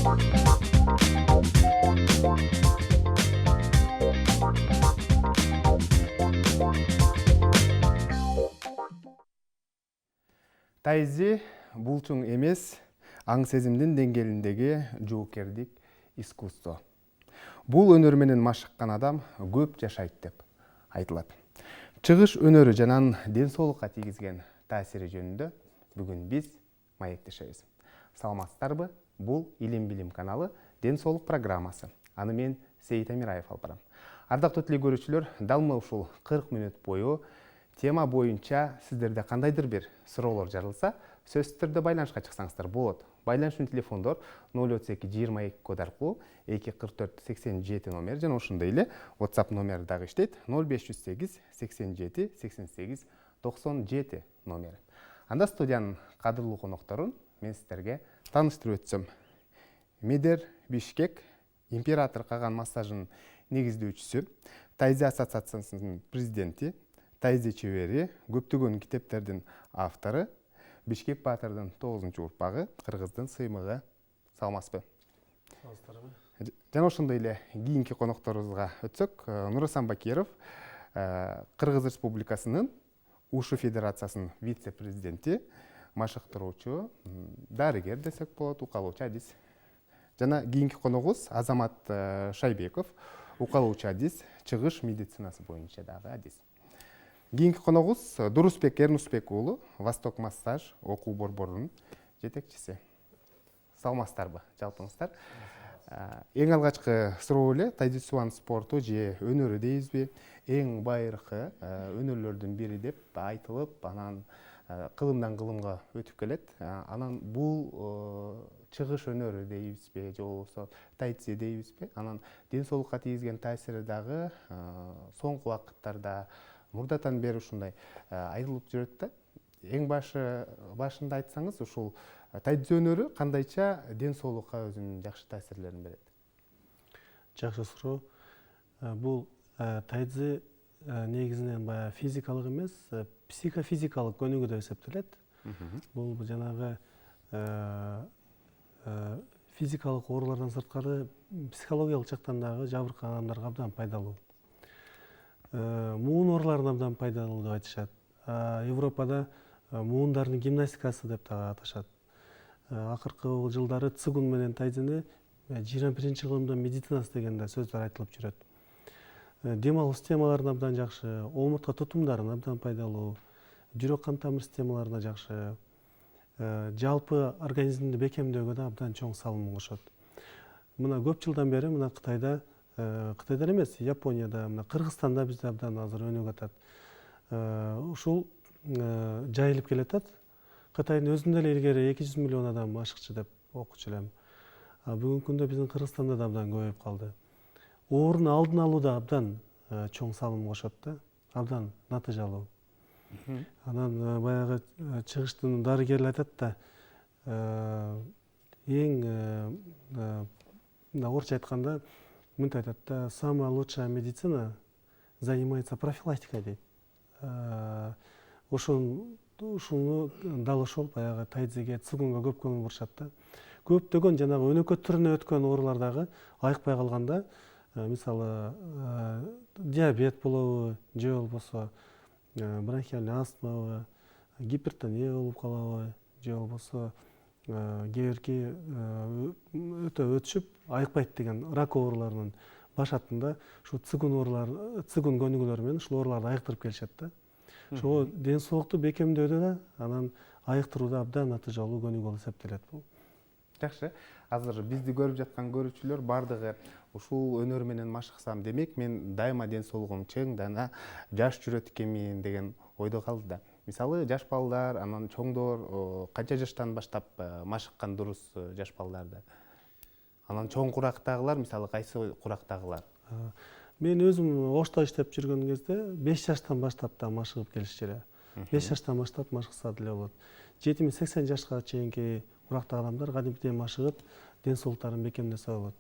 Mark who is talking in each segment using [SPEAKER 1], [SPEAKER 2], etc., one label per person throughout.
[SPEAKER 1] Тайзи булчуң эмес, аң сезимдин деңгээлиндеги жоокердик искусство. Бул өнөр менен машыккан адам көп жашайт деп айтылат. Чыгыш өнөрү жанан ден соолукка тийгизген таасири жөнүндө бүгүн биз маектешебиз. Саламатсыздарбы? Бул Илим Билим каналы Ден соолук программасы. Аны мен Сейит Амираев алып барам. Ардактуу көрүүчүлөр, дал ушул 40 мүнөт бою тема боюнча сиздерде кандайдыр бир суроолор жарылса, сөзсүз түрдө байланышка чыксаңыздар болот. Байланышчу телефондор 032-22 код аркылуу 244-87 номер жана ошондой эле WhatsApp номери дагы иштейт 0508-87-88-97 номери. Анда студиянын кадырлуу конокторун мен сиздерге тааныштырып өтсөм. Медер Бишкек, император каган массажынын негиздөөчүсү, Тайзи ассоциациясынын президенти, Тайзи чебери, көптөгөн китептердин автору, Бишкек Баатырдын 9-урпагы, кыргыздын сыймыгы. Саламатсызбы?
[SPEAKER 2] Саламатсыздарбы?
[SPEAKER 1] Жана ошондой эле кийинки конокторубузга өтсөк, Нурасан Бакиров, Кыргыз Республикасынын УШУ Федерациясынын вице-президенти, машыктыруучу, дарыгер десек болот, укалоочу адис. Жана кийинки коногубуз Азамат Шайбеков, укалоочу адис, чыгыш медицинасы боюнча дагы адис. Кийинки коногубуз Дурусбек Эрнусбек уулу, Восток массаж окуу борборунун жетекчиси. Саламатсыздарбы, жалпыңыздар? Эң алгачкы суроо эле традицион спорту же өнөрү дейбизби? Эң байыркы өнөрлөрдүн бири деп айтылып, анан кылымдан кылымга өтүп келет. Анан бул чыгыш өнөрү дейбизби, же болбосо тайци дейбизби? Анан ден соолукка тийгизген таасири дагы соңку убакыттарда мурдатан бери ушундай айтылып жүрөт да. Эң башында айтсаңыз, ушул тайци өнөрү кандайча ден соолукка өзүнүн жакшы таасирлерин берет?
[SPEAKER 2] Жакшы суроо. Бул тайци негизинен баягы физикалык эмес, психофизикалык көнүгүү деп эсептелет. Бул жанагы физикалык оорулардан сырткары психологиялык жактан дагы жабыркаган адамдарга абдан пайдалуу. Муун ооруларына абдан пайдалуу деп айтышат. Европада муундардын гимнастикасы деп дагы аташат. Акыркы жылдары цигун менен тайцини 21-кылымдын медицинасы деген да сөздөр айтылып жүрөт. Дем алуу системаларына абдан жакшы, омуртка тутумдарына абдан пайдалуу, жүрөк кан тамыр системаларына жакшы, жалпы организмди бекемдөөгө да абдан чоң салым кошот. Мына көп жылдан бери мына Кытайда эмес, Японияда, мына Кыргызстанда бизде абдан азыр өнүгүп атат. Ушул жайылып келатат. Кытайдын өзүндө эле илгери 200 миллион адам машыкчы деп окучу элем. Бүгүнкү күндө биздин Кыргызстанда да абдан көбөйүп калды. Оорунун алдын алууда абдан чоң салым кошот да, абдан натыйжалуу. Анан баягы чыгыштын дарыгерлер айтат да, эң орусча айтканда мынтип айтат да, самая лучшая медицина занимается профилактикой дейт. Ушуну дал ошол баягы тайциге, цигунга көп көңүл бурушат да. Көптөгөн жанагы өнөкөт түрүнө өткөн оорулар дагы айыкпай калганда, мисалы диабет болобу, же болбосо бронхиальный астмабы, гипертония болуп калабы, же болбосо кээбирки өтө өтүшүп айыкпайт деген рак ооруларынын башатында ушу цигун көнүгүүлөрү менен ушул ооруларды айыктырып келишет да. Ошого ден соолукту бекемдөөдө да, анан айыктырууда абдан натыйжалуу көнүгүү болуп эсептелет бул.
[SPEAKER 1] Жакшы. Азыр бизди көрүп жаткан көрүүчүлөр бардыгы ушул өнөр менен машыксам, демек мен дайыма ден соолугум чың, жана жаш жүрөт экенмин деген ойдо калды да. Мисалы жаш балдар, анан чоңдор канча жаштан баштап машыккан дурус жаш балдарды? Анан чоң курактагылар, мисалы кайсы курактагылар?
[SPEAKER 2] Мен өзүм Ошто иштеп жүргөн кезде 5 жаштан баштап да машыгып келишчү эле. 5 жаштан баштап машыкса деле болот. 70-80 жашка чейинки курактагы адамдар кадимкидей машыгып, ден соолуктарын бекемдесе болот.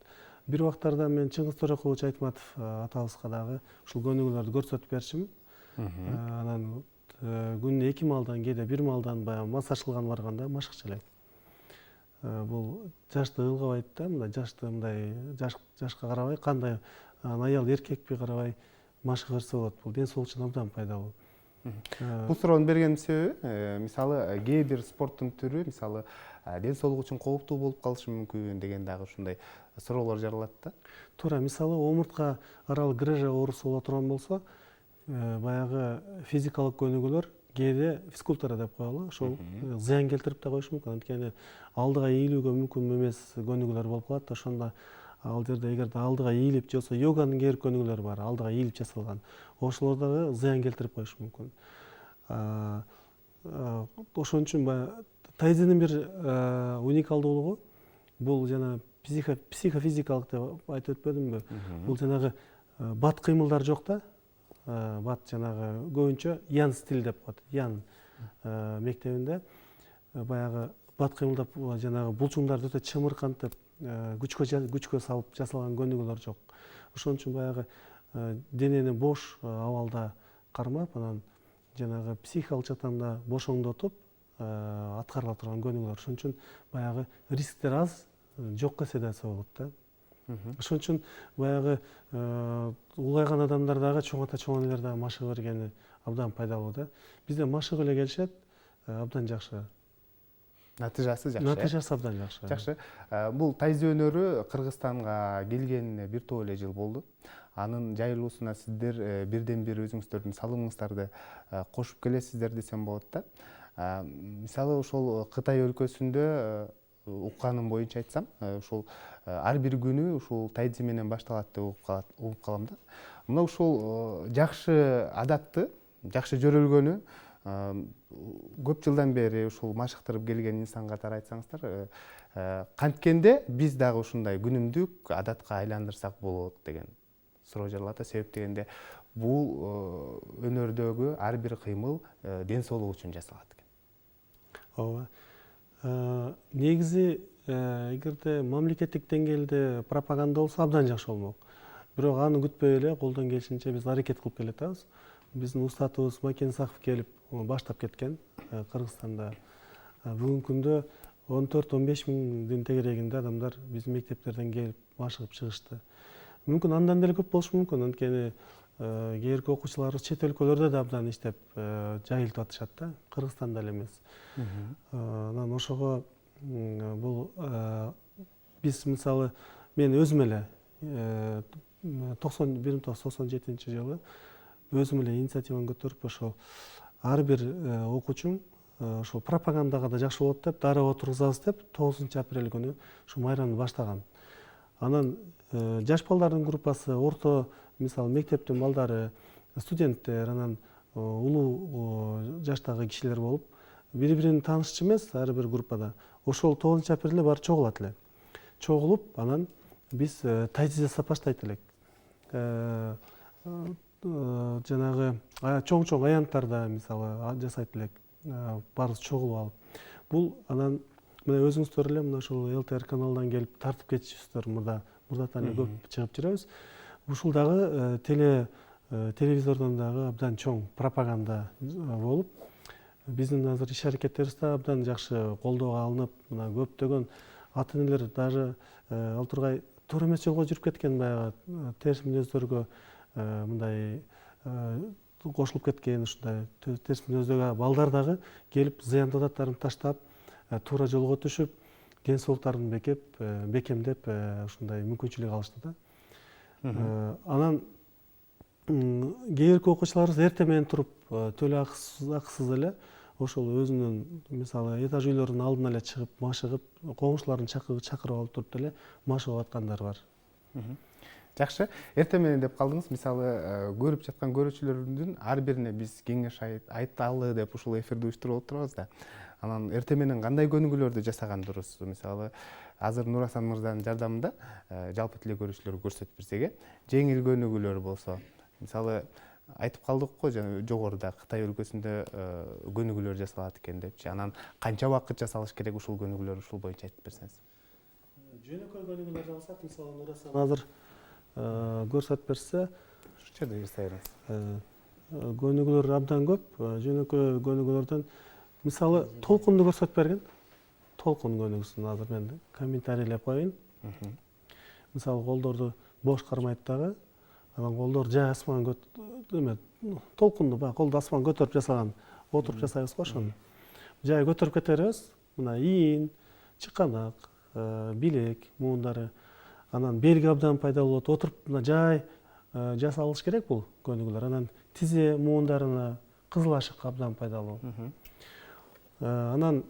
[SPEAKER 2] Бир убактарда мен Чыңгыз Төрөкулович Айтматов атабызга дагы ушул көнүгүүлөрдү көрсөтүп берчимин. Анан күнүнө 2 маалдан, кээде 1 маалдан баягы массаж кылганы барганда машыкчу элек. бул жашты ылгабайт да, мындай жашты мындай жашка карабай кандай аял эркекпи карабай машык берсе болот. Бул ден соолук үчүн абдан пайдалуу.
[SPEAKER 1] Бул суроону бергенин себеби мисалы кээ бир спорттун түрү мисалы ден соолук үчүн кооптуу болуп калышы мүмкүн деген дагы ушундай суроолор жаралат да.
[SPEAKER 2] Туура, мисалы омуртка аралык грыжа оорусу боло турган болсо, баягы физикалык көнүгүүлөр кээде физкультура деп коелу, ошол зыян келтирип да коюшу мүмкүн. Анткени алдыга ийилүүгө мүмкүн эмес көнүгүүлөр болуп калат да, ошондо ал жерде эгерде алдыга ийилип же болбосо йоганын кээ бир көнүгүүлөрү бар, алдыга ийилип жасалган, ошолор дагы зыян келтирип коюшу мүмкүн. Ошон үчүн баягы тайзенин бир уникалдуулугу бул жана психофизикалык деп айтып өтпөдүмбү? Бул жанагы бат кыймылдар жок да. Бат жанагы көбүнчө ян стиль деп коет. Ян мектебинде баягы бат кыймылдап жанагы булчуңдарды өтө чымыркантып күчкө салып жасалган көнүгүүлөр жок. Ошон үчүн баягы денени бош абалда кармап, анан жанагы психикалык жактан да бош оңдотуп аткарыла турган көнүгүүлөр. Ошон үчүн баягы рисктер аз, жокко седация болот да. Ошон үчүн баягы улгайган адамдар дагы чоң ата чоң энелер дагы машык бергени абдан пайдалуу да. Бизде машык эле келишет, абдан жакшы.
[SPEAKER 1] Натыйжасы жакшы.
[SPEAKER 2] Натыйжасы абдан жакшы.
[SPEAKER 1] Жакшы. Бул тайзи өнөрү Кыргызстанга келгенине бир топ эле жыл болду. Анын жайылуусуна сиздер бирден бир өзүңүздөрдүн салымыңыздарды кошуп келесиздер десем болот да. Мисалы ошол Кытай өлкөсүндө укканым боюнча айтсам, ушул ар бир күнү ушул тайзи менен башталат деп угуп калам да. Мына ушул жакшы адатты, жакшы жөрөлгөнү көп жылдан бери ушул машыктырып келген инсан катары айтсаңыздар, канткенде биз дагы ушундай күнүмдүк адатка айландырсак болот деген суроо жаралат. Себеп дегенде бул өнөрдөгү ар бир кыймыл ден соолук үчүн жасалат экен.
[SPEAKER 2] Ооба. Негизи эгерде мамлекеттик деңгээлде пропаганда болсо абдан жакшы болмок. Бирок аны күтпөй эле колдон келишинче биз аракет кылып келатабыз. Биздин устатыбыз Макен Саков келип баштап кеткен Кыргызстанда. Бүгүнкү күндө 14-15 миңдин тегерегинде адамдар биздин мектептерден келип машыгып чыгышты. Мүмкүн андан деле көп болушу мүмкүн, анткени кээерки окуучуларыбыз чет өлкөлөрдө да абдан иштеп жайылтып атышат да, Кыргызстанда эле эмес. Анан ошого бул биз мисалы мен өзүм эле 1997 жылы өзүм эле инициативаны көтөрүп ошол ар бир окуучум ошол пропагандага да жакшы болот деп дароо отургузабыз деп 9 апрель күнү ушу майрамды баштагам. Анан жаш балдардын группасы, орто мисалы мектептин балдары, студенттер, анан улуу жаштагы кишилер болуп, бири-бирин таанышчу эмес ар бир группада. Ошол 9 апрелде баары чогулат элек. Чогулуп, анан биз тайзи жасап баштайт элек. Жанагы чоң-чоң аянттарда мисалы жасайт элек. Баарыбыз чогулуп алып. Бул анан мына өзүңүздөр эле мына ушул ЛТР каналынан келип тартып кетишипсиздер мурдатан эле көп чыгып жүрөбүз. Ушул дагы телевизордон дагы абдан чоң пропаганда болуп, биздин азыр иш аракеттерибиз да абдан жакшы колдоого алынып, мына көптөгөн ата энелер даже ал тургай туура эмес жолго жүрүп кеткен, баягы терс мүнөздөргө мындай кошулуп кеткен, ушундай терс мүнөздөгү балдар дагы келип зыяндуу адаттарын таштап, туура жолго түшүп, ден соолуктарын бекемдеп ушундай мүмкүнчүлүк алышты да. Анан кээерки окуучуларыбыз эртең менен туруп төлөө акысыз эле ошол өзүнүн мисалы этаж үйлөрүнүн алдына эле чыгып машыгып, коңшуларын чакырып алып туруп деле машыгып аткандар бар.
[SPEAKER 1] Жакшы, эртең менен деп калдыңыз. Мисалы көрүп жаткан көрүүчүлөрдүн ар бирине биз кеңеш айталы деп ушул эфирди уюштуруп отурабыз да. Анан эртең менен кандай көнүгүүлөрдү жасаган дурус? Мисалы азыр Нурасан мырзанын жардамында жалпы тиле көрүүчүлөргө көрсөтүп берсек, жеңил көнүгүүлөр болсо, мисалы айтып калдык го жогоруда Кытай өлкөсүндө көнүгүүлөр жасалат экен депчи. Анан канча убакыт жасалыш керек ушул көнүгүүлөр, ушул боюнча айтып берсеңиз.
[SPEAKER 2] Жөнөкөй көнүгүүлөрдү алсак, мисалы Нурасан азыр көрсөтүп берсе,
[SPEAKER 1] ушул жерде жасай бериңиз.
[SPEAKER 2] Көнүгүүлөр абдан көп. Жөнөкөй көнүгүүлөрдөн мисалы толкунду көрсөтүп берген. толкун көнүгүүсүн азыр мен комментарийлеп коеюн. Мисалы колдорду бош кармайт дагы, анан колдор жай асман толкунду баягы колду асман көтөрүп жасаган, отуруп жасайбыз го ошону. Жай көтөрүп кете беребиз. Мына ийин, чыканак, билек, муундары, анан белги абдан пайдалуу болот. Отуруп мына жай жасалыш керек бул көнүгүүлөр. Анан тизе муундарына кызыл ашык абдан пайдалуу. Анан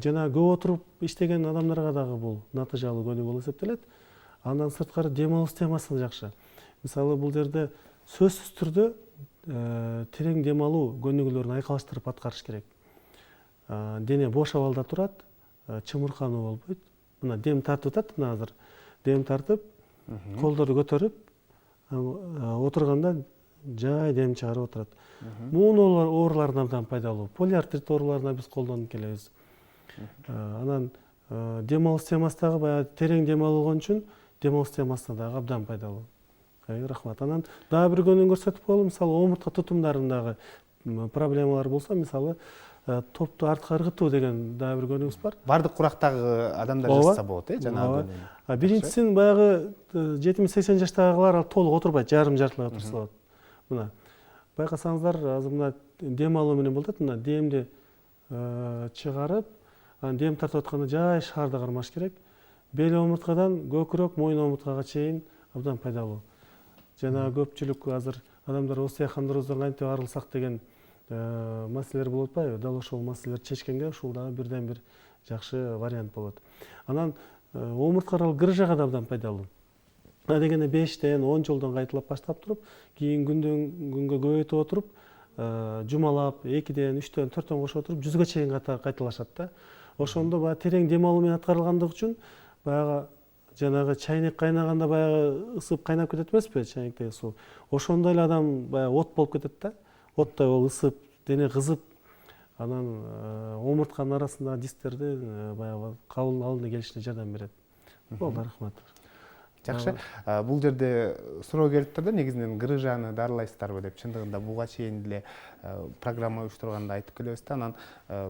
[SPEAKER 2] жана көп отуруп иштеген адамдарга дагы бул натыйжалуу көнүгүү болуп эсептелет. Андан сырткары дем алуу системасы жакшы. Мисалы бул жерде сөзсүз түрдө терең дем алуу көнүгүүлөрүн айкалыштырып аткарыш керек. Дене бош абалда турат, чымыркануу болбойт. Мына дем тартып атат, мына азыр дем тартып, колдорду көтөрүп, отурганда жай дем чыгарып отурат. Муун ооруларына абдан пайдалуу. Полиартрит ооруларына биз колдонуп келебиз. Анан дем алуу системасы дагы баягы терең дем алгон үчүн дем алуу системасына дагы абдан пайдалуу. Рахмат. Анан дагы бир көнүгүү көрсөтүп коелу. Мисалы омуртка тутумдарындагы проблемалар болсо, мисалы топту артка ыргытуу деген дагы бир көнүгүүбүз бар.
[SPEAKER 1] Бардык курактагы адамдар жасаса болот, жанагы көнүгүү.
[SPEAKER 2] Биринчисин баягы 70-80 жаштагылар толук отурбайт, жарым-жартылай отурса болот. Мына байкасаңыздар, азыр мына дем алуу менен болот. Мына демди чыгарып, анан дем тартып атканда жай шарды кармаш керек. Бел омурткадан көкүрөк, мойын омурткага чейин абдан пайдалуу. Жана көпчүлүк азыр адамдар остеохондроздан кантип арылсак деген маселелер болуп атпайбы? Дал ошол маселелерди чечкенге ушул дагы бирден бир жакшы вариант болот. Анан омуртка аралык грыжага да абдан пайдалуу. Дегенде 5-10 жолдон кайталап баштап туруп, кийин күндөн күнгө көбөйтүп отуруп, жумалап 2-ден 3-төн 4-төн кошуп отуруп 100га чейин кайталашат да. Ошондо баягы терең дем алуу менен аткарылгандыгы үчүн баягы жанагы чайнек кайнаганда баягы ысып кайнап кетет эмеспи, чайнектеги суу. Ошондой эле адам баягы от болуп кетет да. Оттой болуп ысып, дене кызып, анан омуртканын арасындагы дисктерди баягы кабыл алууна келишине жардам берет. Болду, рахмат.
[SPEAKER 1] Жакшы. Бул жерде суроо келип турду, негизинен грыжаны дарылайсыздарбы деп. Чындыгында буга чейин деле программа уюштурганда айтып келебиз да. Анан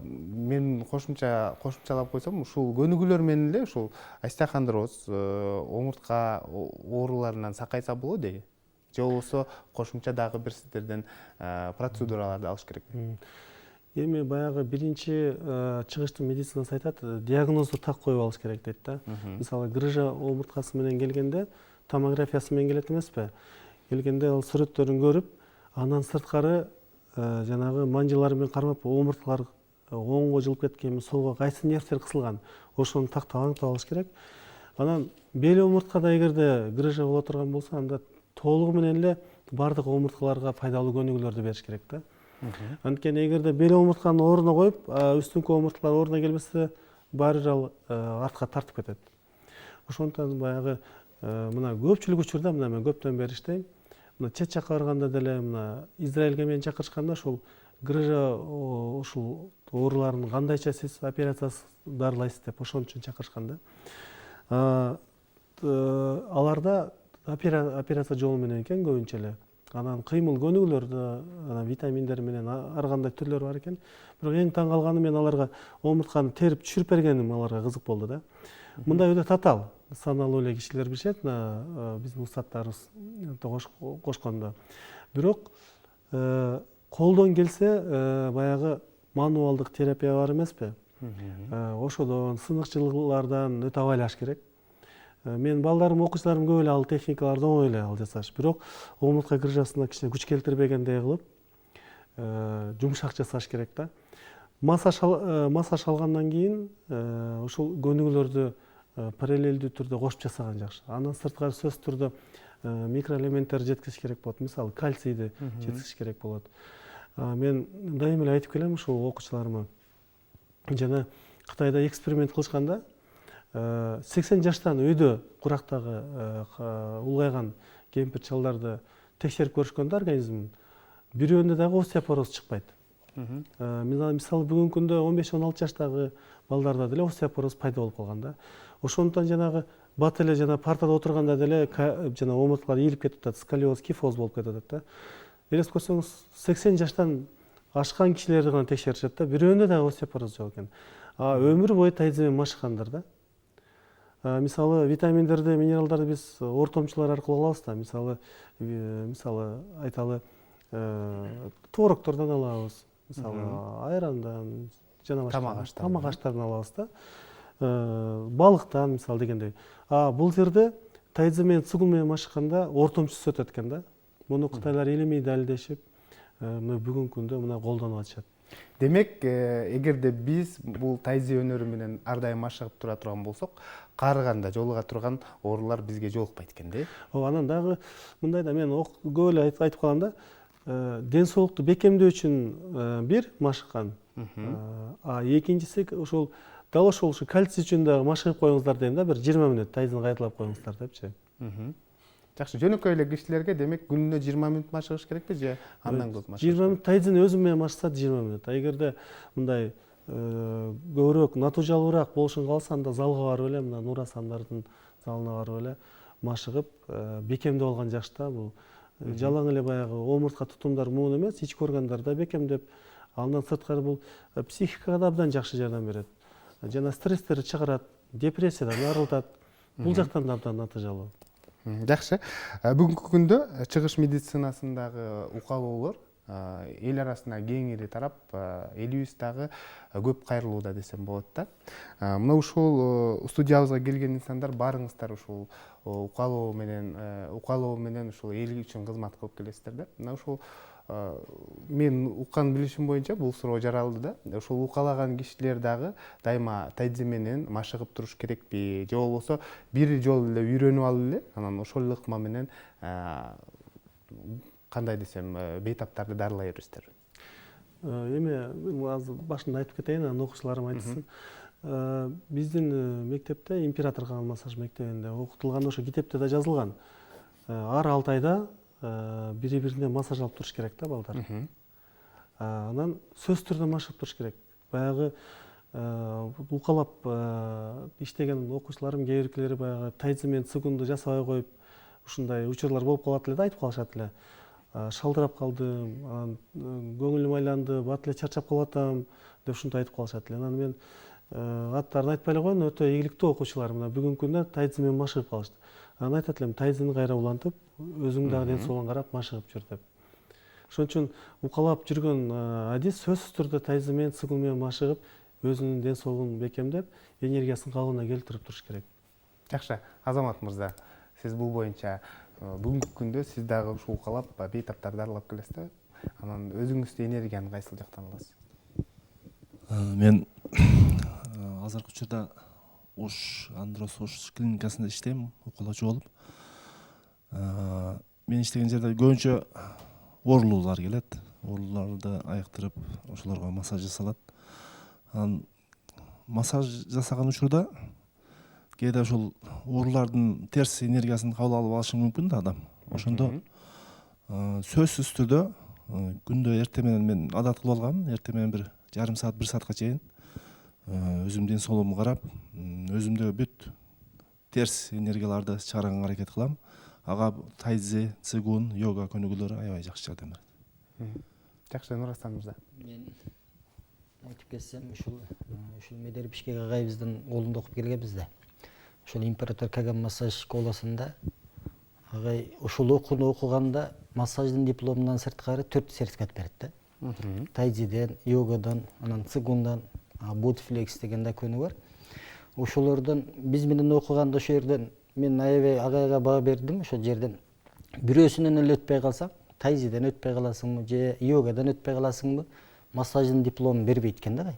[SPEAKER 1] мен кошумчалап койсом, ушул көнүгүүлөр менен эле ушул остеохондроз, омуртка ооруларынан сакайса болот деги. Же болбосо кошумча дагы бир сиздерден процедураларды алыш керекпи?
[SPEAKER 2] Эми баягы биринчи чыгыштын медицинасы айтат, диагнозду так коюп алыш керек дейт да. Мисалы грыжа омурткасы менен келгенде томографиясы менен келет эмеспи? Келгенде ал сүрөттөрүн көрүп, андан сырткары жанагы манжалар менен кармап, омурткалар оңго жылып кеткенби, солго кайсы нервтер кысылган, ошону тактап аныктап алыш керек. Анан бел омурткада эгерде грыжа боло турган болсо, анда толугу менен эле бардык омурткаларга пайдалуу көнүгүүлөрдү бериш керек да. Анткени эгерде бел омуртканын ордуна коюп, үстүнкү омурткалар ордуна келбесе, баары бир ал артка тартып кетет. Ошондон баягы мына көпчүлүк учурда, мына мен көптөн бери иштейм. Мына чет жакка барганда деле, мына Израилге мени чакырышканда, ушул грыжа ушул ооруларын кандайча сиз операциясыз дарылайсыз деп ошон үчүн чакырышкан да. Аларда операция жолу менен экен көбүнчө эле. Анан кыймыл көнүгүүлөрдө, анан витаминдер менен ар кандай түрлөрү бар экен. Бирок эң таң калганы, мен аларга омуртканы терип түшүрүп бергеним аларга кызык болду да. Мындай өтө татаал, саналуу эле кишилер билишет, биздин устаттарыбыз кошкондо. Бирок колдон келсе, баягы мануалдык терапия бар эмеспи? Ошодон, сыныгчылыклардан өтө абайлаш керек. Мен балдарым, окуучуларым көп эле ал техникаларды оңой эле ал жасаш. Бирок омуртка грыжасына кичине күч келтирбегендей кылып, жумшак жасаш керек да. Массаж алгандан кийин ушул көнүгүүлөрдү параллелдүү түрдө кошуп жасаган жакшы. Андан сырткары сөзсүз түрдө микроэлементтерди жеткизиш керек болот. Мисалы кальцийди жеткизиш керек болот. Мен дайыма эле айтып келем ушул окуучуларыма. Жана Кытайда эксперимент кылышканда 80 жаштан үйдө курактагы улгайган кемпир чалдарды текшерип көрүшкөндө организмин, бирөөндө дагы остеопороз чыкпайт. Мисалы бүгүнкү күндө 15-16 жаштагы балдарда деле остеопороз пайда болуп калган да. Ошондуктан жанагы бат эле жана партада отурганда деле жана омурткалар ийилип кетип атат, сколиоз, кифоз болуп кетип атат да. Элестип көрсөңүз, 80 жаштан ашкан кишилерди гана текшеришет да, бирөөнүндө дагы остеопороз жок экен. Өмүр бою тайыз менен машыккандар да. Мисалы витаминдерди, минералдарды биз ортомчулар аркылуу алабыз да. Мисалы айталы творогтордон алабыз, мисалы айрандан жана башка тамак аштардан алабыз да. Балыктан мисалы дегендей. Бул жерде тайыз менен цигун менен машыкканда ортомчусуз өтөт экен да. Муну кытайлар илимий далилдешип, бүгүнкү күндө мына колдонуп атышат.
[SPEAKER 1] Демек, эгерде биз бул тайзи өнөрү менен ар дайым машыгып тура турган болсок, каарыганда жолуга турган оорулар бизге жолукпайт экен да.
[SPEAKER 2] Анан дагы мындай да, мен көп эле айтып калам да, ден соолукту бекемдөө үчүн бир машыккан, экинчиси ошол дал ошол кальций үчүн дагы машыгып коюңуздар дейм да, бир 20 мүнөт тайзын кайталап коюңуздар депчи.
[SPEAKER 1] Жакшы, жөнөкөй эле кишилерге демек күнүнө 20 мүнөт машыгыш керекпи же андан көп машыгыш?
[SPEAKER 2] 20 мүнөт тайзын өзү менен машыкса 20 мүнөт. Эгерде мындай көбүрөөк натыйжалуураак болушун кааласа, анда залга барып эле, мына Нура Самдардын залына барып эле машыгып бекемдеп алган жакшы да. Бул жалаң эле баягы омуртка тутумдар муун эмес, ички органдарда бекемдеп, андан сырткары бул психикага да абдан жакшы жардам берет. Жана стресстерди чыгарат, депрессиядан арылтат. Бул жактан да абдан натыйжалуу.
[SPEAKER 1] Жакшы. Бүгүнкү күндө чыгыш медицинасындагы укалоолор эл арасына кеңири тарап, элибиз дагы көп кайрылууда десем болот да. Мына ушул студиябызга келген инсандар баарыңыздар ушул укалоо менен ушул эл үчүн кызмат кылып келесиздер да. Мына ушул мен уккан билишим боюнча бул суроо жаралды да. Ушул укалаган кишилер дагы дайыма тайзи менен машыгып туруш керекпи? Же болбосо бир жолу эле үйрөнүп алып эле, анан ошол ыкма менен кандай десем, бейтаптарды дарылай бересиздер?
[SPEAKER 2] Эми азыр башында айтып кетейин, анан окуучуларым айтсын. Биздин мектепте император каган массаж мектебинде окутулган, ошо китепте да жазылган. Ар 6 айда бири-бирине массаж алып туруш керек да балдар. Анан сөзсүз түрдө машыгып туруш керек. Баягы укалап иштеген окуучуларым кээ биркилери баягы тайзи менен цигунду жасабай коюп, ушундай учурлар болуп калат эле да, айтып калышат эле. Шалдырап калдым, көңүлүм айланды, бат эле чарчап калып атам деп ушинтип айтып калышат эле. Анан мен аттарын айтпай эле коеюн, өтө ийгиликтүү окуучулар мына бүгүнкү күндө тайзи менен машыгып калышты. Анан айтат элем, тайзыны кайра улантып, өзүң дагы ден соолугуңа карап машыгып жүр деп. Ошон үчүн укалап жүргөн адис сөзсүз түрдө тайзы менен цигун менен машыгып, өзүнүн ден соолугун бекемдеп, энергиясын калыбына келтирип туруш керек.
[SPEAKER 1] Жакшы, Азамат мырза, сиз бул боюнча бүгүнкү күндө сиз дагы ушул укалап бейтаптарды дарылап келесиз да. Анан өзүңүздө энергияны кайсыл жактан аласыз?
[SPEAKER 3] Мен азыркы учурда Андрос Уш клиникасында иштейм, укалоочу болуп. Мен иштеген жерде көбүнчө оорулуулар келет. Оорулууларды айыктырып, ошолорго массаж жасалат. Анан массаж жасаган учурда кээде ошол оорулардын терс энергиясын кабыл алып алышы мүмкүн да адам. Ошондо сөзсүз түрдө күндө эртең менен мен адат кылып алгам, эртең менен бир жарым саат, 1 саатка чейин өзүм ден соолугумду карап, өзүмдө бүт терс энергияларды чыгарганга аракет кылам. Ага тайзи, цигун, йога көнүгүүлөрү аябай жакшы жардам берет.
[SPEAKER 1] Жакшы, Нурасан мырза.
[SPEAKER 4] Мен айтып кетсем, ушул Медер Бишкек агайыбыздын колунда окуп келгенбиз да. Ошол император Каган массаж школасында агай ушул окууну окуганда массаждын дипломунан сырткары 4 сертификат берет да. Тайзиден, йогадан, анан цигундан, Bootflex деген да көнү бар. Ошолордон биз менен окуганда ошол жерден мен аябай агайга баа бердим. Ошол жерден бирөөсүнөн эле өтпөй калсаң, тайзиден өтпөй каласыңбы же йогадан өтпөй каласыңбы, массаждын дипломун бербейт экен да.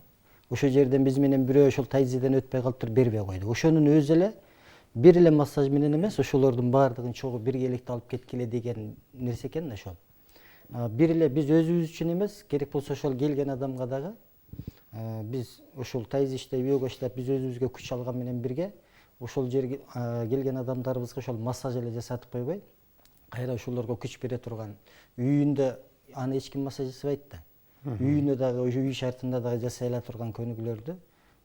[SPEAKER 4] Ошол жерден биз менен бирөө ошол тайзиден өтпөй калып туруп бербей койду. Ошонун өзү эле бир эле массаж менен эмес, ошолордун баардыгын чогуу биргеликте алып кеткиле деген нерсе экен да ошол. Бир эле биз өзүбүз үчүн эмес, керек болсо ошол келген адамга дагы биз ошол тайзи иштеп, йога иштеп, биз өзүбүзгө күч алган менен бирге ошол жерге келген адамдарыбызга ошол массаж эле жасатып койбой, кайра ошолорго күч бере турган, үйүндө аны эч ким массаж жасабайт да. Үйүнө дагы, үй шартында дагы жасай ала турган көнүгүүлөрдү,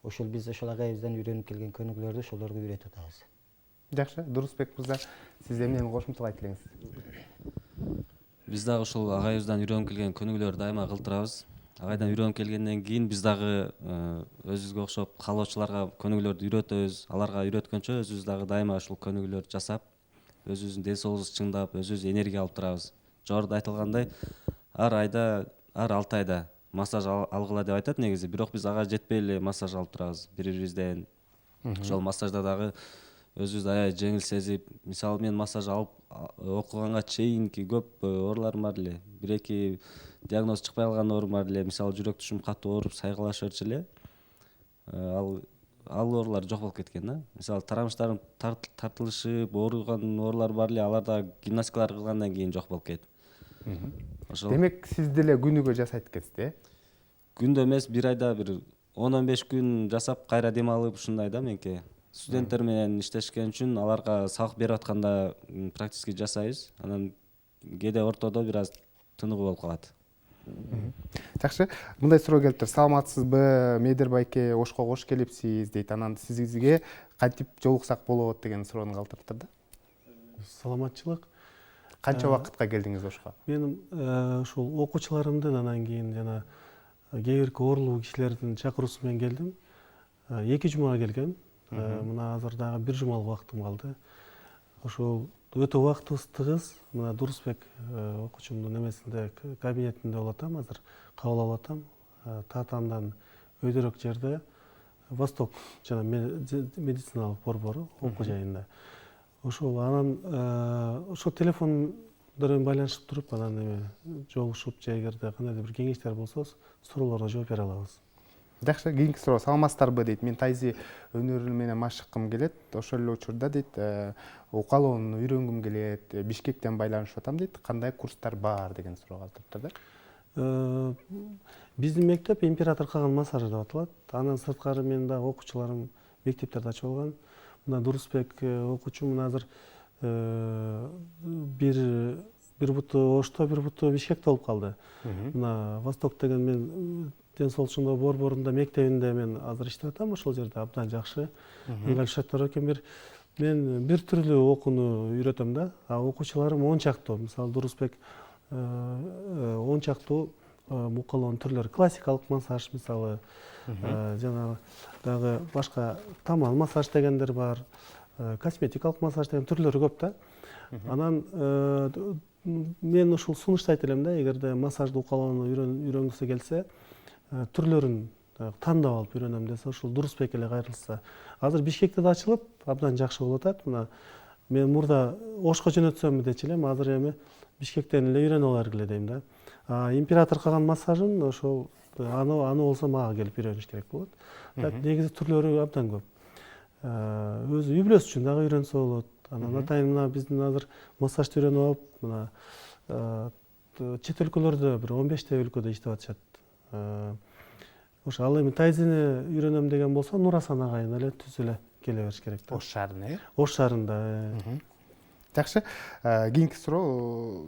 [SPEAKER 4] ошол биз ошол агайыбыздан үйрөнүп келген көнүгүүлөрдү ошолорго үйрөтүп атабыз.
[SPEAKER 1] Жакшы, Дурусбек мырза, сиз эмнени кошумчалай элеңиз?
[SPEAKER 5] Биз дагы ушул агайыбыздан үйрөнүп келген көнүгүүлөрдү дайыма кылтырабыз. Агайдан үйрөнүп келгенден кийин биз дагы өзүбүзгө окшоп каалоочуларга көнүгүүлөрдү үйрөтөбүз. Аларга үйрөткөнчө өзүбүз дагы дайыма ушул көнүгүүлөрдү жасап, өзүбүздүн ден соолугубузду чыңдап, өзүбүз энергия алып турабыз. Жогоруда айтылгандай, ар айда, ар 6 айда массаж алгыла деп айтат негизи. Бирок биз ага жетпей эле массаж алып турабыз бири-бирибизден. Ошол массажда дагы өзүбүздү аябай жеңил сезип, мисалы мен массаж алып окуганга чейинки көп ооруларым бар эле. 1-2 диагноз чыкпай калган оорум бар эле. Мисалы жүрөк тушум катуу ооруп сайкалашып жүрчү эле. Ал оорулар жок болуп кеткен да. Мисалы тарамыштарым тартылышып, ооруган оорулар бар эле. Алар да гимнастикалар кылгандан кийин жок болуп кетти. Ошол
[SPEAKER 1] Демек сиз деле күнүгө жасайт экенсиз, э?
[SPEAKER 5] күндө эмес, бир айда бир 10-15 күн жасап, кайра дем алып ушундай да меники. Студенттер менен иштешкен үчүн аларга сабак берип атканда практически жасайбыз. Анан кээде ортодо бир аз тыныгуу болуп калат.
[SPEAKER 1] Жакшы. Мындай суроо келиптир. Саламатсызбы? Медер байке, ошко кош келипсиз дейт. Анан сизге кантип жолуксак болот деген суроону калтырыптыр да.
[SPEAKER 2] Саламатчылык.
[SPEAKER 1] Канча убакытка келдиңиз ошко?
[SPEAKER 2] Мен ушул окуучуларымдын анан кийин жана кээ бирки оорулуу кишилердин чакыруусу менен келдим. 2 жумага келгем. Мына азыр дагы 1 жумалык убактым калды. Ошол өтө убактыбыз тыгыз. Мына Дурусбек окуучумдун немесинде, кабинетинде болуп атам, азыр кабыл алып атам. Татамдан өйдөрөөк жерде Восток жана медициналык борбору окуу жайында. Ошол анан ошо телефон менен байланышып туруп, анан эме жолугушуп, же эгерде кандайдыр бир кеңештер болсо, суроолорго жооп бере алабыз.
[SPEAKER 1] Жакшы, кийинки суроо. Саламатсыздарбы дейт. Мен тайзи өнөрү менен машыккым келет. Ошол эле учурда дейт, укалоону үйрөнгүм келет. Бишкектен байланышып атам дейт. Кандай курстар бар деген суроо калтырыптыр да.
[SPEAKER 2] Биздин мектеп император каган массажы деп аталат. Андан сырткары менин дагы окуучуларым мектептерде ачып алган. Мына Дурусбек окуучум мына азыр бир буту Ошто, бир буту Бишкекте болуп калды. Мына Восток деген мен ден соолук сактоо борборунда мектебинде мен азыр иштеп атам. Ошол жерде абдан жакшы ыңгайлуу шарттар экен. Мен бир түрлүү окууну үйрөтөм да. Окуучуларым 10 чактуу. Мисалы Дурусбек 10 чактуу укалоонун түрлөрү. Классикалык массаж мисалы, жана дагы башка тамал массаж дегендер бар, косметикалык массаж деген түрлөрү көп да. Анан мен ушул сунуштайт элем да, эгерде массажды укалоону үйрөнгүсү келсе, түрлөрүн тандап алып үйрөнөм десе, ушул Дурусбек эле кайрылса. Азыр Бишкекте да ачылып, абдан жакшы болуп атат. Мына мен мурда Ошко жөнөтсөмбү дечү элем, азыр эми Бишкектен эле үйрөнүп алар эле дейм да. Император каган массажын ошол аны болсо мага келип үйрөнүш керек болот. Негизи түрлөрү абдан көп. Өзү үй бүлөсү үчүн дагы үйрөнсө болот. Анан атайын мына биздин азыр массажды үйрөнүп алып, мына чет өлкөлөрдө бир 15 өлкөдө иштеп атышат. Ошо ал эми тайзини үйрөнөм деген болсо, Нурасан агайын эле түз эле келе бериш керек да.
[SPEAKER 1] Ош шаарында, э?
[SPEAKER 2] Ош шаарында.
[SPEAKER 1] Жакшы. Кийинки суроо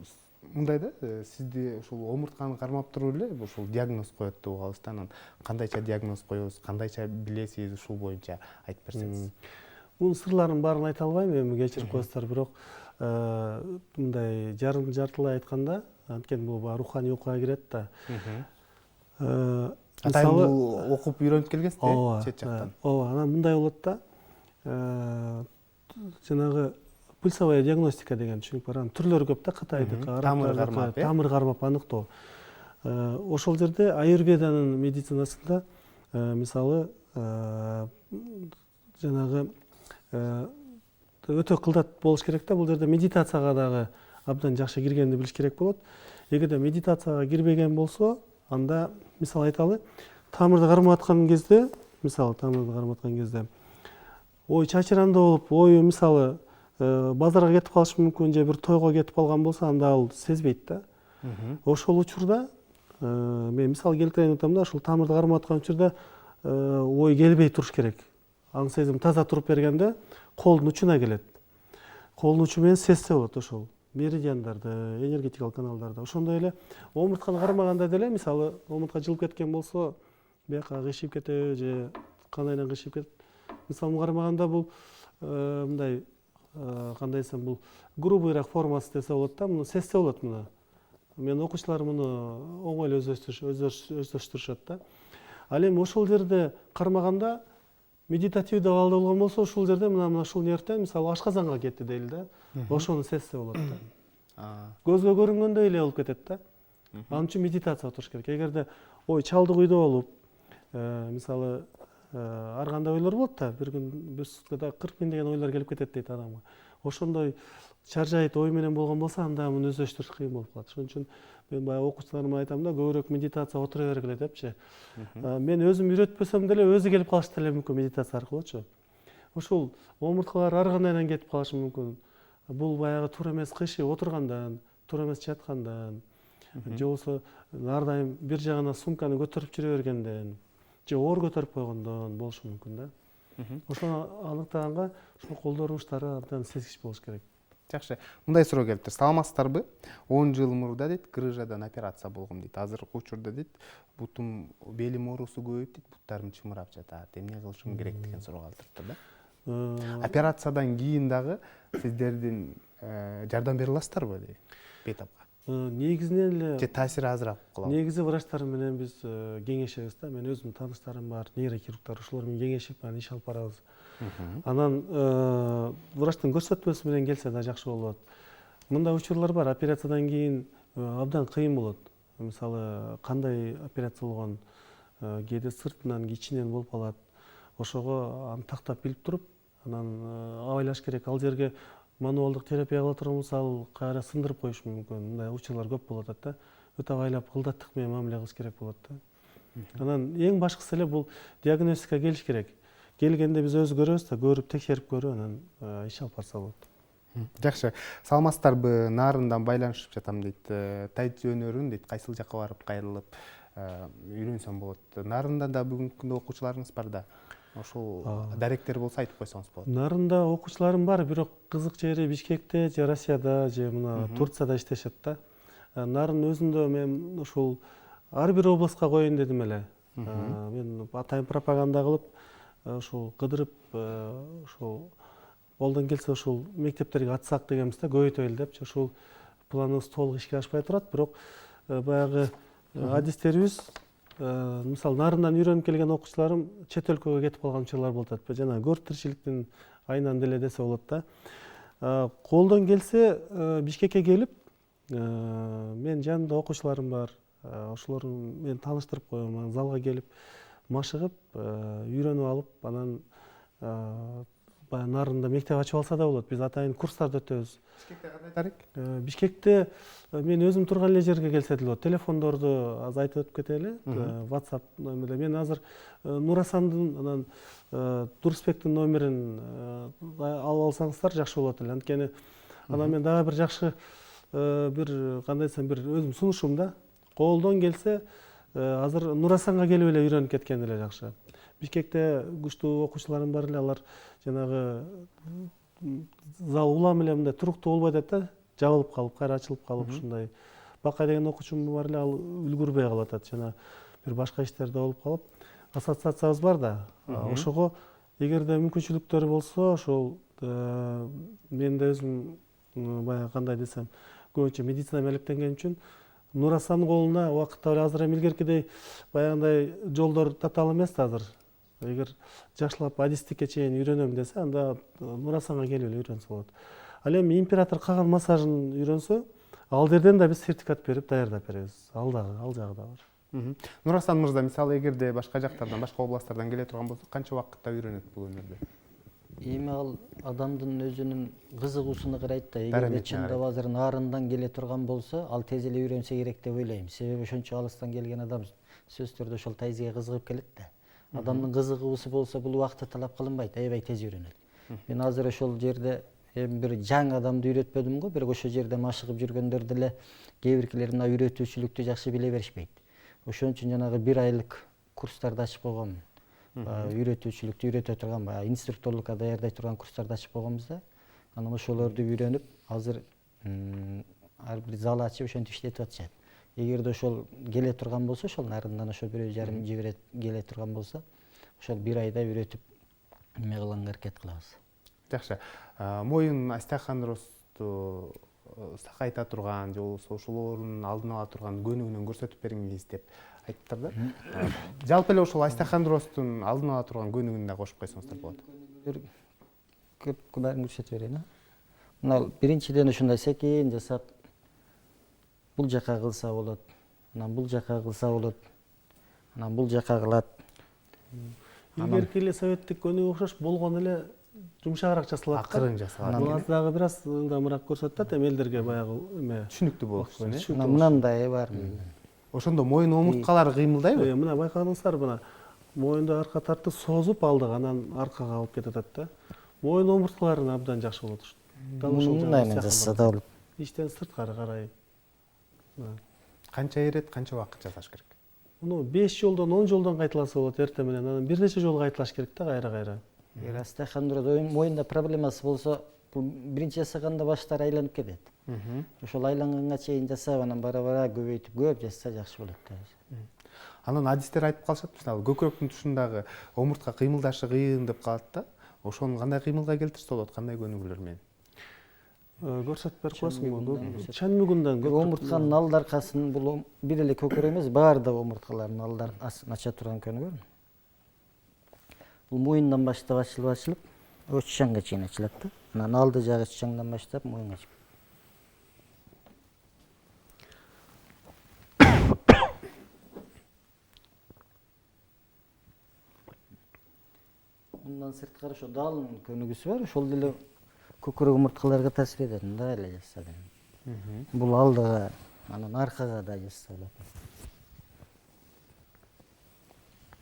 [SPEAKER 1] мындай да, сизди ушул омуртканы кармап туруп эле ушул диагноз коет деп угабыз да. Анан кандайча диагноз коебуз, кандайча билесиз, ушул боюнча айтып берсеңиз.
[SPEAKER 2] Бул сырларын баарын айта албайм, эми кечирип коесуздар, бирок мындай жартылай айтканда, анткени бул баягы руханий окууга кирет да.
[SPEAKER 1] Атайын бул окуп үйрөнүп келгенсиз да, чет жактан.
[SPEAKER 2] Ооба, анан мындай болот да. Жанагы пульсовая диагностика деген түшүнүк бар. Анын түрлөрү көп да, кытайдык, тамыр кармап аныктоо. Ошол жерде аюрведанын медицинасында мисалы жанагы өтө кылдат болуш керек да. Бул жерде медитацияга дагы абдан жакшы киргенди билиш керек болот. Эгерде медитацияга кирбеген болсо, анда мисалы айталы, тамырды кармап аткан кезде, ой чачыранда болуп, ою мисалы базарга кетип калышы мүмкүн, же бир тойго кетип калган болсо, анда ал сезбейт да. Ошол учурда мен мисал келтирейин атам да, ошол тамырды кармап аткан учурда ой келбей туруш керек. Аң сезим таза туруп бергенде колдун учуна келет. Колдун учу менен сезсе болот ошол меридиандарды, энергетикалык каналдарды. Ошондой эле омуртканы кармаганда деле, мисалы омуртка жылып кеткен болсо, бияка кыйшыйып кетеби же кандайдан кыйшыйып кетет. Мисалы кармаганда бул мындай кандай десем, бул грубыйраак формасы десе болот да, муну сезсе болот муну. мен окуучулар муну оңой эле өздөштүрүшөт да. Ал эми ошол жерде кармаганда медитативдүү абалда болгон болсо ушул жерде мына ушул нервтен мисалы ашказанга кетти дейли да. Ошону сезсе болот да. Көзгө көрүнгөндөй эле болуп кетет да. Ал үчүн медитация отуруш керек. Эгерде ой чалдык үйдө болуп, мисалы ар кандай ойлор болот да, бир күн бир суткада 40 000 деген ойлор келип кетет дейт адамга. Ошондой чаржайт ой менен болгон болсо анда муну өздөштүрүш кыйын болуп калат. Ошон үчүн мен баягы окуучуларыма айтам да, көбүрөөк медитация отура бергиле депчи. Мен өзүм үйрөтпөсөм деле өзү келип калышы деле мүмкүн медитация аркылуучу. Ушул омурткалар ар кандайдан кетип калышы мүмкүн. Бул баягы туура эмес кыйшык отургандан, туура эмес жаткандан, же болбосо ар дайым бир жагына сумканы көтөрүп жүрө бергенден, же оор көтөрүп койгондон болушу мүмкүн да. Ошону аныктаганга ушул колдордун учтары абдан сезгич болуш керек.
[SPEAKER 1] Жакшы. Мындай суроо келиптир. Саламатсыздарбы? 10 жыл мурда дейт, грыжадан операция болгом дейт. Азыркы учурда дейт, бутум белим оорусу көбөйүп дейт, буттарым чымырап жатат. Эмне кылышым керек деген суроо калтырыптыр да. Операциядан кийин дагы сиздердин жардам бере аласыздарбы дейт Бетапка?
[SPEAKER 2] Негизинен эле
[SPEAKER 1] Же таасири азыраак кылабы?
[SPEAKER 2] негизи врачтар менен биз кеңешебиз да. Мен өзүмдүн тааныштарым бар, нейрохирургдар, ошолор менен кеңешип анан иш алып барабыз. Анан врачтын көрсөтмөсү менен келсе да жакшы болот. Мындай учурлар бар, операциядан кийин абдан кыйын болот. Мисалы кандай операция болгон, кээде сыртынан, ичинен болуп калат. Ошого аны тактап билип туруп, анан абайлаш керек. Ал жерге мануалдык терапия кыла турган болсо ал кайра сындырып коюшу мүмкүн. Мындай учурлар көп болуп атат да. Өтө абайлап кылдаттык менен мамиле кылыш керек болот да. Анан эң башкысы эле бул диагностикага келиш керек. Келгенде биз өзү көрөбүз да, көрүп текшерип көрүп анан иш алып барса болот.
[SPEAKER 1] Жакшы. Саламатсыздарбы? Нарындан байланышып жатам дейт. Тайцзи өнөрүн дейт, кайсыл жакка барып кайрылып үйрөнсөм болот. Нарында да бүгүнкү күндө окуучуларыңыз бар да. Ошол даректер болсо айтып койсоңуз болот.
[SPEAKER 2] Нарында окуучуларым бар, бирок кызык жери Бишкекте, же Россияда, же мына Турцияда иштешет да. Нарын өзүндө мен ушул ар бир областка коеюн дедим эле. Мен атайын пропаганда кылып, ушул кыдырып, ушул колдон келсе ушул мектептерге атсак дегенбиз да, көбөйтөлү депчи. Ушул планыбыз толук ишке ашпай турат, бирок баягы адистерибиз, мисалы Нарындан үйрөнүп келген окуучуларым чет өлкөгө кетип калган учурлар болуп атат. Жана көрүп тиричиликтин айынан деле десе болот да. Колдон келсе Бишкекке келип, мен жанымда окуучуларым бар. Ошолорду мен тааныштырып коем, залга келип машыгып, үйрөнүп алып, анан баягы Нарында мектеп ачып алса да болот. Биз атайын курстарды өтөбүз.
[SPEAKER 1] Бишкекте кандай тарик?
[SPEAKER 2] Бишкекте мен өзүм турган эле жерге келсе деле болот. Телефондорду азыр айтып өтүп кетели. WhatsApp номерлер. Мен азыр Нурасандын анан Турспектин номерин алып алсаңыздар жакшы болот эле. Анткени анан мен дагы бир жакшы бир кандай десем бир өзүм сунушум да. Колдон келсе азыр Нурасанга келип эле үйрөнүп кеткен эле жакшы. Бишкекте күчтүү окуучуларым бар эле, алар жанагы зал улам эле мындай туруктуу болбой атат да, жабылып калып, кайра ачылып калып ушундай. Бакай деген окуучум бар эле, ал үлгүрбөй калып атат. Жана бир башка иштерде болуп калып, ассоциациябыз бар да. Ошого эгерде мүмкүнчүлүктөрү болсо, ошол мен да өзүм баягы кандай десем, көбүнчө медицина менен алектенген үчүн Нурасанын колуна убакытта эле азыр эми илгеркидей баягындай жолдор татаал эмес да азыр. Эгер жакшылап адистикке чейин үйрөнөм десе, анда Нурасанга келип эле үйрөнсө болот. Ал эми император каган массажын үйрөнсө, ал жерден да биз сертификат берип даярдап беребиз. Ал жагы да бар.
[SPEAKER 1] Нурасан мырза, мисалы эгерде башка жактардан, башка областтардан келе турган болсо, канча убакытта үйрөнөт бул өнөрдү?
[SPEAKER 4] Эми ал адамдын өзүнүн кызыгуусуна карайт да. Эгерде чындап азыр Нарындан келе турган болсо, ал тез эле үйрөнсө керек деп ойлойм. Себеби ошончо алыстан келген адам сөзсүз түрдө ошол тайзиге кызыгып келет да. Адамдын кызыгуусу болсо, бул убакытты талап кылынбайт, аябай тез үйрөнөт. Мен азыр ошол жерде эми бир жаңы адамды үйрөтпөдүм го, бирок ошол жерде машыгып жүргөндөр деле кээ биркилер мына үйрөтүүчүлүктү жакшы биле беришпейт. Ошон үчүн жанагы 1 айлык курстарды ачып койгом. Үйрөтүүчүлүктү үйрөтө турган, баягы инструкторлукка даярдай турган курстарды ачып койгонбуз да. Анан ошолорду үйрөнүп, азыр ар бир зал ачып ошентип иштетип атышат. Эгерде ошол келе турган болсо, ошол Нарындан ошол 1,5 жиберет келе турган болсо, ошол 1 айда үйрөтүп эме кылганга аракет кылабыз.
[SPEAKER 1] Жакшы. Моюн остеохондрозду сакайта турган же болбосо ошолордун алдын ала турган көнүгүнөн көрсөтүп бериңиз деп айтыптыр да. Жалпы эле ошол остеохондростун алдын ала турган көнүгүүнү да кошуп койсоңуздар болот.
[SPEAKER 4] Көп баарын көрсөтүп берейин. Мына биринчиден ушундай секин жасап бул жака кылса болот, анан бул жака кылса болот, анан бул жака кылат.
[SPEAKER 2] Илгерки эле советтик көнүгүү окшош болгону эле жумшагыраак жасалат.
[SPEAKER 1] Акырын жасалат.
[SPEAKER 2] Мунасы дагы бир аз ылдамыраак көрсөтөт, эми элдерге баягы эме
[SPEAKER 1] Түшүнүктүү болуш үчүн.
[SPEAKER 4] Мынандай бар.
[SPEAKER 1] Ошондо мойын омурткалары кыймылдайбы?
[SPEAKER 2] Мына байкадыңыздар, мына моюнду арка тартып созуп алдык, анан аркага алып кетип атат да. Моюн омурткалары абдан жакшы болот.
[SPEAKER 4] Мындай менен жасаса да болот.
[SPEAKER 2] Иштен сырткары карай.
[SPEAKER 1] Канча ирет, канча убакыт жасаш керек?
[SPEAKER 2] Муну 5 жолдон 10 жолдон кайталаса болот эртең менен. Анан бир нече жолу кайталаш керек да, кайра-кайра.
[SPEAKER 4] Остеохондроз моюнда проблемасы болсо, бул биринчи жасаганда баштары айланып кетет. Ошол айланганга чейин жасап, анан бара-бара көбөйтүп көп жасаса жакшы болот.
[SPEAKER 1] Анан адистер айтып калышат, мисалы көкүрөктүн тушундагы омуртка кыймылдашы кыйын деп калат да. Ошону кандай кыймылга келтирсе болот, кандай көнүгүүлөр менен?
[SPEAKER 2] Көрсөтүп берип коесуңбу? Чанмыгундан
[SPEAKER 4] Омуртканын алды аркасын бул бир эле көкүрөк эмес, баардык омурткалардын алды аркасын ача турган көнүгүү. Бул моюндан баштап ачылып, чаңга чейин ачылат да. Анан алды жагы чаңдан баштап моюнга чейин. Мындан сырткары ошо даалдын көнүгүүсү бар, ошол деле көкүрөк омурткаларга таасир этет, мындай эле жасса да. Бул алдыга, анан аркага да жасса болот.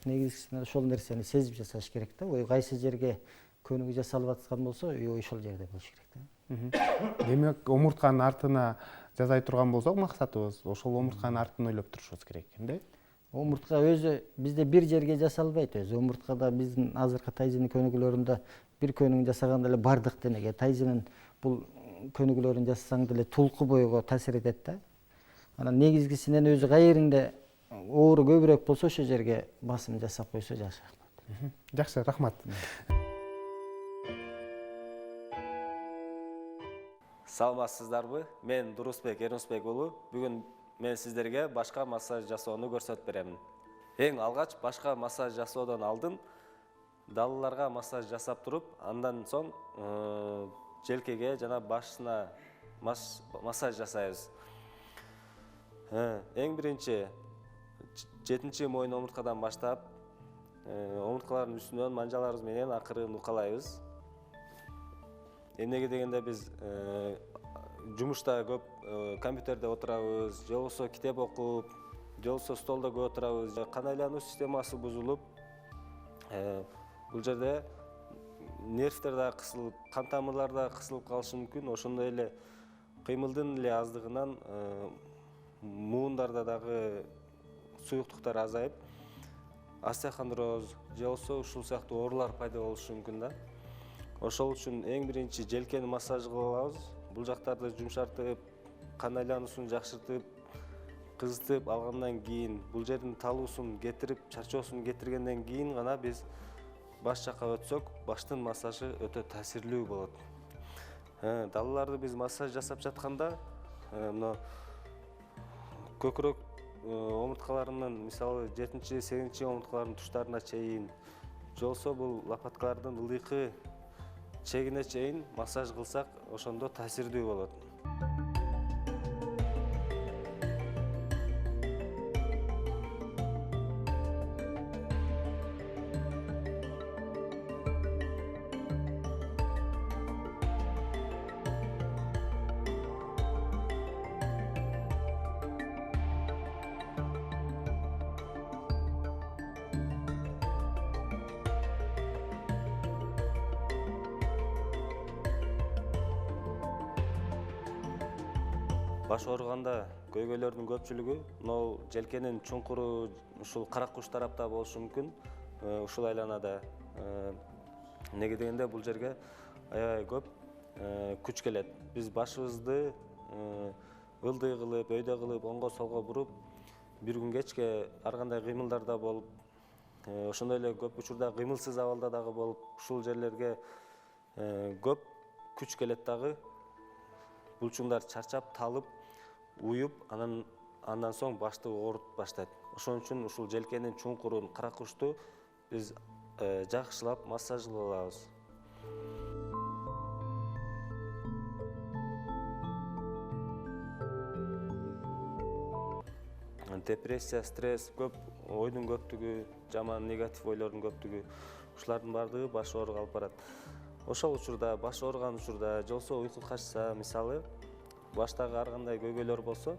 [SPEAKER 4] Негизгисинен ошол нерсени сезип жасаш керек да. Кайсы жерге көнүгүү жасалып аткан болсо, ошол жерде болуш керек да.
[SPEAKER 1] Демек, омуртканын артына жасай турган болсок, максатыбыз ошол омуртканын артын ойлоп турушубуз керек экен да.
[SPEAKER 4] Омуртка өзү бизде бир жерге жасалбайт өзү. Омурткада биздин азыркы тайзенин көнүгүүлөрүндө бир көнүгүүн жасаганда эле бардык денеге, тайзенин бул көнүгүүлөрүн жасасаң деле тулку бойго таасир этет да. Анан негизгисинен өзү кай жериңде оору көбүрөөк болсо, ошол жерге басым жасап койсо жакшы болот.
[SPEAKER 1] Жакшы, рахмат.
[SPEAKER 5] Саламатсыздарбы? Мен Дурусбек Эрунсбек уулу. Бүгүн мен сиздерге башка массаж жасоону көрсөтүп беремин. Эң алгач башка массаж жасоодон алдын далларга массаж жасап туруп, андан соң желкеге жана башына массаж жасайбыз. Эң биринчи 7-чи моюн омурткадан баштап омурткалардын үстүнөн манжаларыбыз менен акырын укалайбыз. Эмнеге дегенде биз жумушта көп компьютерде отурабыз, же болбосо китеп окуп, же болбосо столдо көп отурабыз. Кан айлануу системасы бузулуп, бул жерде нервтер да кысылып, кан тамырлар да кысылып калышы мүмкүн. Ошондой эле кыймылдын эле аздыгынан муундарда дагы суюктуктар азайып, остеохондроз же болбосо ушул сыяктуу оорулар пайда болушу мүмкүн да. Ошол үчүн эң биринчи желкени массаж кылып алабыз. Бул жактарды жумшартып, кан айлануусун жакшыртып, кызытып алгандан кийин, бул жердин талуусун кетирип, чарчоосун кетиргенден кийин гана биз баш жакка өтсөк, баштын массажы өтө таасирлүү болот. Далларды биз массаж жасап жатканда, мына көкүрөк омурткаларынын, мисалы 7-чи, 8-чи омурткалардын туштарына чейин, же болбосо бул лопаткалардын ылдыйкы чегине чейин массаж кылсак, ошондо таасирдүү болот. Баш ооруганда көйгөйлөрдүн көпчүлүгү могу желкенин чуңкуру ушул каракуш тарапта болушу мүмкүн. Ушул айланада эмнеге дегенде бул жерге аябай көп күч келет. Биз башыбызды ылдый кылып, өйдө кылып, оңго солго буруп, бир күн кечке ар кандай кыймылдарда болуп, ошондой эле көп учурда кыймылсыз абалда дагы болуп, ушул жерлерге көп күч келет дагы. булчуңдар чарчап талып уюп андан соң башты оорутуп баштайт. Ошон үчүн ушул желкенин чуңкурун, каракушту биз жакшылап массажлай алабыз. Депрессия, стресс, көп ойдун көптүгү, жаман негатив ойлордун көптүгү, ушулардын баардыгы баш ооруга алып барат. Ошол учурда, баш ооруган учурда, же болбосо уйку качса, мисалы, баштагы ар кандай көйгөйлөр болсо,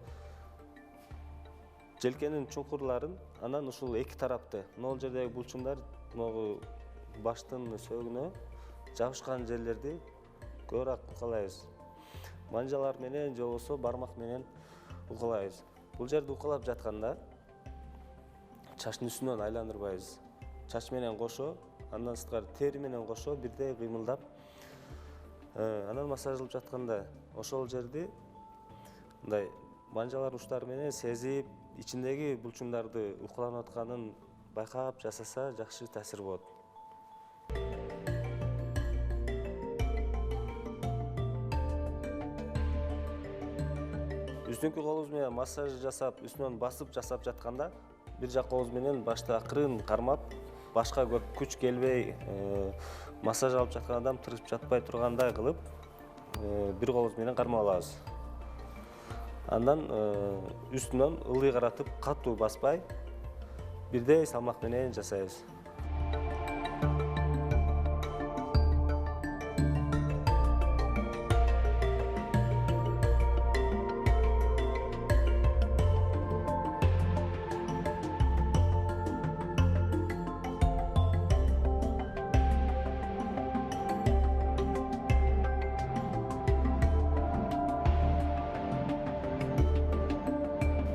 [SPEAKER 5] желкенин чуңкурларын, анан ушул эки тарапты, могул жердеги булчуңдар, могу баштын сөөгүнө жабышкан жерлерди көбүрөөк укалайбыз. Манжалар менен же болбосо бармак менен укалайбыз. Бул жерди укалап жатканда чачтын үстүнөн айландырбайбыз. Чач менен кошо, андан сырткары тери менен кошо бирдей кыймылдап, анан массажлап жатканда ошол жерди мындай манжалар учтары менен сезип, ичиндеги булчуңдарды укаланып атканын байкап жасаса жакшы таасир болот. Үстүнкү колубуз менен массаж жасап, үстүнөн басып жасап жатканда, бир жак колубуз менен башты акырын кармап, башка көп күч келбей, массаж алып жаткан адам тырышып жатпай тургандай кылып, бир колубуз менен кармап алабыз. Андан үстүнөн ылдый каратып, катуу баспай, бирдей салмак менен жасайбыз.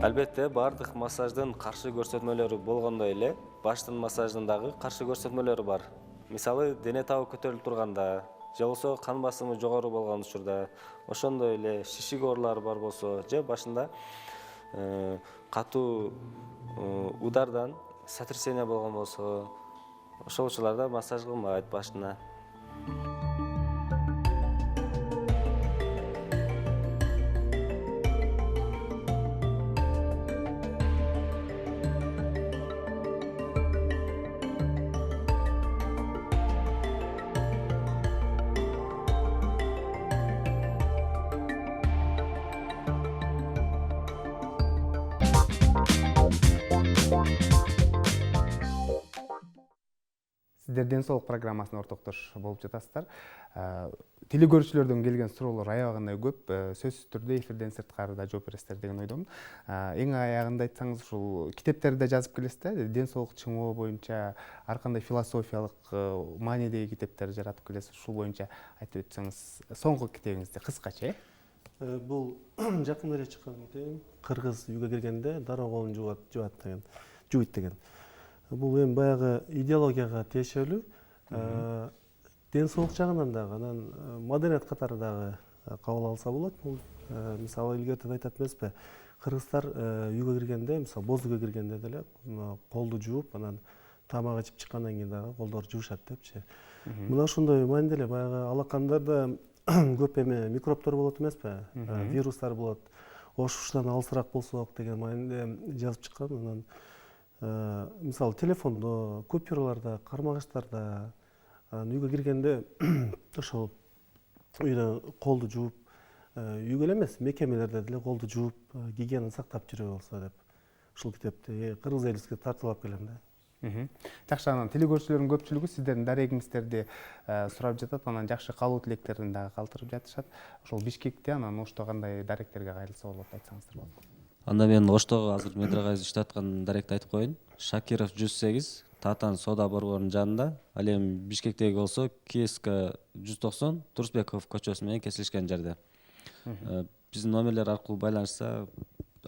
[SPEAKER 5] Албетте, бардык массаждын каршы көрсөтмөлөрү болгондой эле, баштын массаждын дагы каршы көрсөтмөлөрү бар. Мисалы, дене табы көтөрүлүп турганда, же болбосо кан басымы жогору болгон учурда, ошондой эле шишик оорулары бар болсо, же башында катуу удардан сотрясение болгон болсо, ошол учурларда массаж кылмайт башына.
[SPEAKER 1] Сиздер Ден соолук программасына ортоктош болуп жатасыздар. Телекөрүүчүлөрдөн келген суроолор аябагандай көп. Сөзсүз түрдө эфирден сырткары да жооп бересиздер деген ойдомун. Эң аягында айтсаңыз, ушул китептерди жазып келесиз да, ден соолук чыңоо боюнча ар кандай философиялык маанидеги китептер жаратып келесиз. Ушул боюнча айтып өтсөңүз, соңку китебиңизди кыскача.
[SPEAKER 2] Бул жакында эле чыккан китебим «Кыргыз үйгө киргенде дароо колун жууйт деген. Бул эми баягы идеологияга тиешелүү, ден соолук жагынан дагы, анан маданият катары дагы кабыл алса болот. Бул мисалы илгертен айтат эмеспи, кыргыздар үйгө киргенде, мисалы боз үйгө киргенде деле колду жууп, анан тамак ичип чыккандан кийин дагы колдорду жуушат депчи. Мына ошондой мааниде эле баягы алакандарда көп эме микробтор болот эмеспи, вирустар болот. Ушудан алысыраак болсок деген мааниде жазып чыккан. Анан мисалы телефондо, купюраларда, кармагачтарда, үйгө киргенде ошол үйдө колду жууп, үйгө эле эмес, мекемелерде деле колду жууп, гигиенаны сактап жүрө болсо деп ушул китепти кыргыз элибизге тартуулап келем да.
[SPEAKER 1] Жакшы, анан телекөрүүчүлөрдүн көпчүлүгү сиздердин дарегиңиздерди сурап жатат, анан жакшы каалоо тилектерин дагы калтырып жатышат. Ошол Бишкекте, анан Ошто кандай даректерге кайрылса болот, айтсаңыздар болот.
[SPEAKER 5] Анда мен Оштого азыр Медрагайда иштеп аткан даректи айтып коеюн. Шакиров 108, Татан Сода борборунун жанында. Ал эми Бишкектеги болсо КСК 190, Турсбеков көчөсү менен кесилишкен жерде. Биздин номерлер аркылуу байланышса,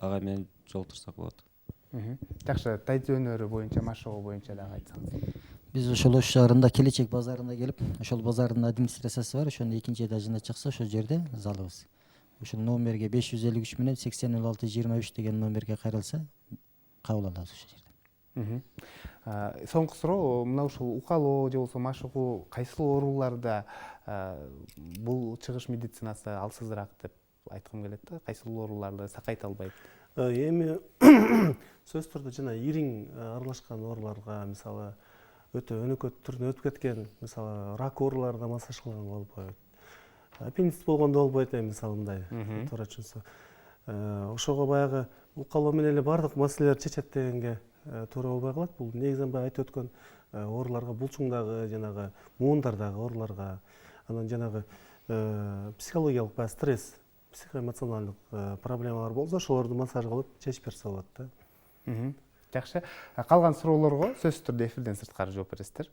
[SPEAKER 5] ага менен жолуктурсак болот.
[SPEAKER 1] Жакшы, тайцы өнөрү боюнча, машыгуу боюнча дагы айтсаңыз.
[SPEAKER 4] Биз ошол Ош шаарында Келечек базарына келип, ошол базардын администрациясы бар, ошонун экинчи этажында чыкса, ошол жерде залыбыз. Ошол номерге 553 менен 8623 деген номерге кайрылса, кабыл алабыз ошол жерде.
[SPEAKER 1] Соңку суроо, мына ушул укалоо же болбосо машыгуу кайсыл ооруларда бул чыгыш медицинасы алсызыраак деп айткым келет да, кайсыл ооруларды сакайта албайт?
[SPEAKER 2] Эми сөзсүз түрдө жана ириң аралашкан ооруларга, мисалы өтө өнөкөт түрүнө өтүп кеткен, мисалы рак ооруларына массаж кылганга болбойт. Аппендицит болгондо болбойт, мисалы мындай туура түшүнсө. Ошого баягы укалоо менен эле баардык маселелерди чечет дегенге туура болбой калат. Бул негизинен баягы айтып өткөн ооруларга, булчуңдагы жанагы муундардагы ооруларга, анан жанагы психологиялык баягы стресс, психоэмоционалдык проблемалар болсо ошолорду массаж кылып чечип берсе болот да.
[SPEAKER 1] Жакшы. Калган суроолорго сөзсүз түрдө эфирден сырткары жооп бересиздер.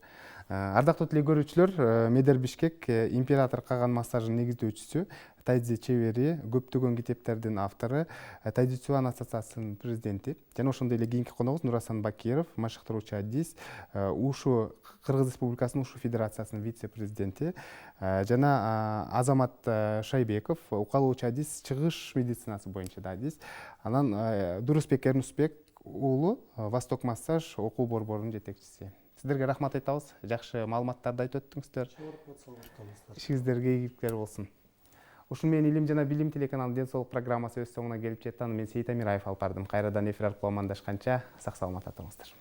[SPEAKER 1] Ардактуу телекөрүүчүлөр, Медер Бишкек император каган массажынын негиздөөчүсү, тайзи чебери, көптөгөн китептердин автору, Тайзи Цюан ассоциациясынын президенти жана ошондой эле кийинки коногубуз Нурасан Бакиров, машыктыруучу адис, УШУ, Кыргыз Республикасынын УШУ Федерациясынын вице-президенти жана Азамат Шайбеков, укалоочу адис, чыгыш медицинасы боюнча да адис. Анан Дурусбек Эрнусбек уулу, Восток массаж окуу борборунун жетекчиси. Сиздерге рахмат айтабыз. Жакшы маалыматтарды айтып өттүңүздөр. Ишиңиздерге ийгиликтер болсун. Ушуну менен Илим жана Билим телеканалынын ден соолук программасы өз соңуна келип жетти. Мен Сейит Амираев алып бардым. Кайрадан эфир аркылуу амандашканча сак саламатта туруңуздар.